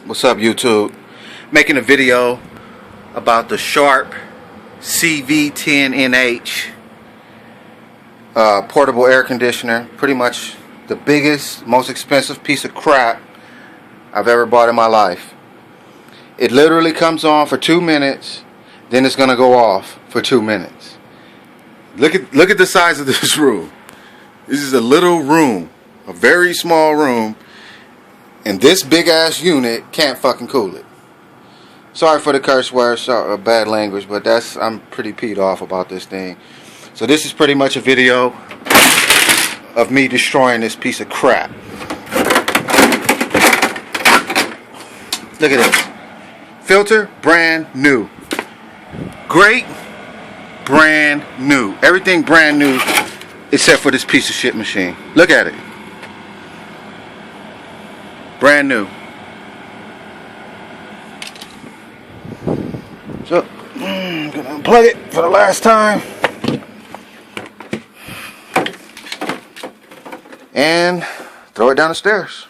What's up, YouTube? Making a video about the Sharp CV10NH portable air conditioner. Pretty much the biggest, most expensive piece of crap I've ever bought in my life. It literally comes on for 2 minutes, then it's gonna go off for 2 minutes. Look at the size of this room. This is a little room, a very small room, and this big ass unit can't fucking cool it. Sorry for the curse words, bad language, but I'm pretty peed off about this thing. So this is pretty much a video of me destroying this piece of crap. Look at this. Filter, brand new. Great, brand new. Everything brand new except for this piece of shit machine. Look at it. Brand new. So, I'm gonna unplug it for the last time. And throw it down the stairs.